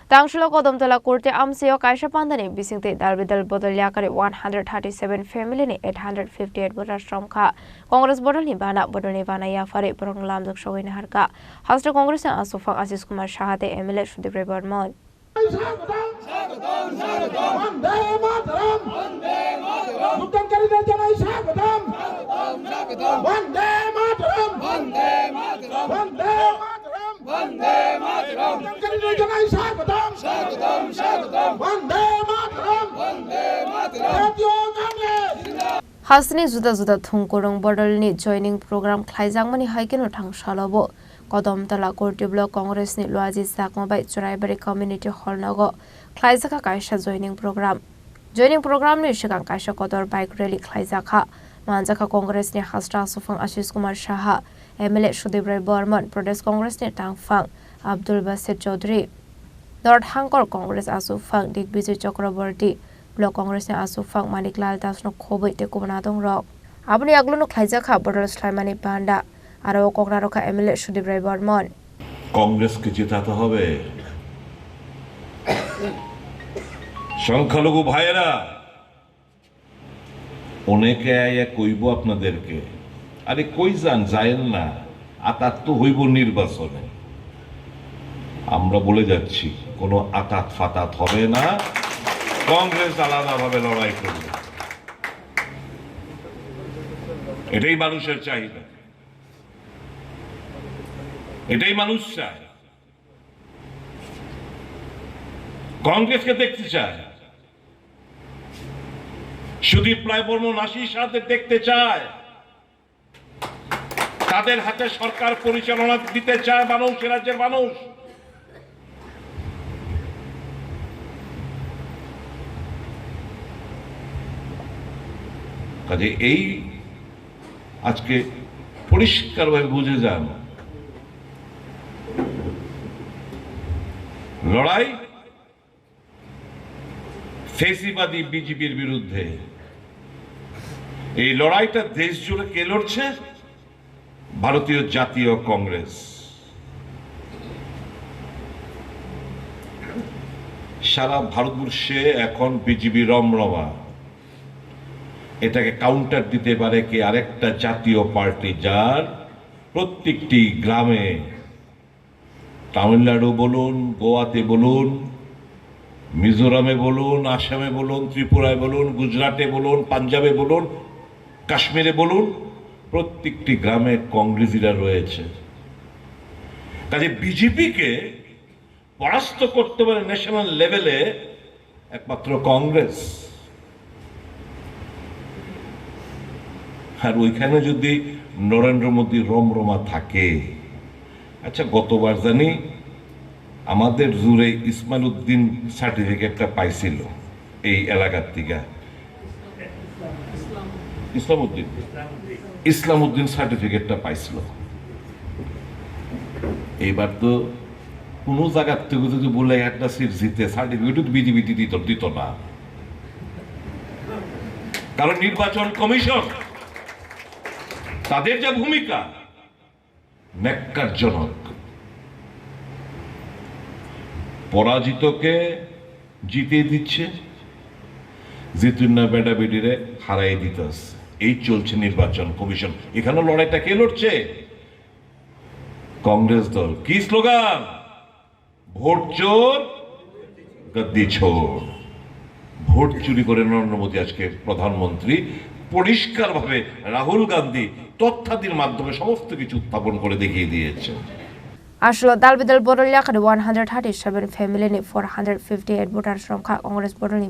Tangsalo Kadamtala Kurti Amchaio Kaisa Panda ni Bisingtwi Dalbidal Bodol Yakarwi 137 family ni 858 voters Romkha Congress Bodol ni Bana Yapharwi Borok Lamjaksogwi Naharkha Haste Congress ni Achukphang Asish Kumar Saha MLA Sudip Barman Haste ni juda Khorang Bodol ni joining program khlaijak mani haikeno Tangsalo bo Kadamtala Kurti Block Congress ni Luaji Sakmabai Churaibari Community Hall nago khlaijaka Kaisa joining program ni Shikang Kaisa Kotor bike rally khlaijaka Manjaka Congress ni Haste Achukphang Asish Kumar Saha MLA Sudip Barman Pradesh Congress ni Tangfang Abdul Basit Chaudhary North Hangkor Congress Achukphang Digbijay Chakraborty Block Congress ni Achukphang Maniklal Dasno Khoboi te Kumar Rok Abni agluno khlaijaka Bodol Slaimani Panda Aro Kokraroka MLA Sudip Barman Congress ke jetaতে হবে সংখ্যালঘু ভাইরা অনেকে আয়া কইব আপনাদেরকে আরে কই যান না আতাত তো হইব নির্বাচনে আমরা বলে যাচ্ছি কোনো আতাত ফাতাত হবে না কংগ্রেস আলাদাভাবে লড়াই করবে এটাই মানুষের চাহিদা এটাই মানুষ চায় কংগ্রেসকে দেখতে চায় সুদীপ বর্মন আশিস সাথে দেখতে চায় তাদের হাতে সরকার পরিচালনা দিতে চায় মানুষ রাজ্যের মানুষ কাজে এই আজকে পরিষ্কারভাবে বুঝে যান লড়াই ফেসিবাদী বিজেপির বিরুদ্ধে এই লড়াইটা দেশ জুড়ে কে লড়ছে ভারতীয় জাতীয় কংগ্রেস সারা ভারতবর্ষে এখন বিজেপি রমরমা এটাকে কাউন্টার দিতে পারে কি আরেকটা জাতীয় পার্টি যার প্রত্যেকটি গ্রামে তামিলনাড়ু বলুন গোয়াতে বলুন মিজোরামে বলুন আসামে বলুন ত্রিপুরায় বলুন গুজরাটে বলুন পাঞ্জাবে বলুন কাশ্মীরে বলুন প্রত্যেকটি গ্রামে কংগ্রেসীরা রয়েছে কাজে বিজেপিকে পরাস্ত করতে পারে ন্যাশনাল লেভেলে একমাত্র কংগ্রেস আর ওইখানে যদি নরেন্দ্র মোদী রমরমা থাকে আচ্ছা গতবার জানি আমাদের জুড়ে ইসমাইল উদ্দিন সার্টিফিকেটটা পাইছিল এই এলাকার থেকে ইসলাম উদ্দিন সার্টিফিকেটটা পাইছিল এইবার তো কোন জায়গার থেকে যদি বলে একটা সিট জিতে সার্টিফিকেট বিজেপি দিত না কারণ নির্বাচন কমিশন তাদের যা ভূমিকা ন্যাক্কারজনক পরাজিতকে জিতে দিচ্ছে জিতুন্না বেটা বেটিরে হারাই দিতেছে এই চলছে নির্বাচন কমিশন এখানে লড়াইটা কে লড়ছে কংগ্রেস দল কি স্লোগান ভোট চোর গদ্দি ছোড় ভোট চুরি করে নরেন্দ্র মোদী আজকে প্রধানমন্ত্রী পরিষ্কারভাবে রাহুল গান্ধী তথ্যাদির মাধ্যমে সমস্ত কিছু উত্থাপন করে দেখিয়ে দিয়েছে Ashlo Dalbidal Bodol Yakarwi 137 family ni 458 voters Romkha Congress Bodol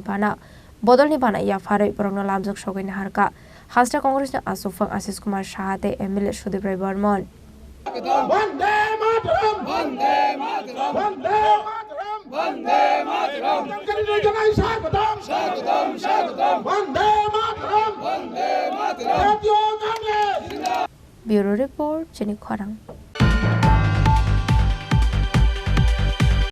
ni Bana Yapharwi Borok Lamjaksogwi Naharkha Haste Congress ni Achukphang Asish Kumar Saha MLA Sudip Barman Vande Mataram Vande Mataram Vande Mataram Vande Mataram Shagatam Vande Mataram Vande Mataram Bureau Report Chini Khorang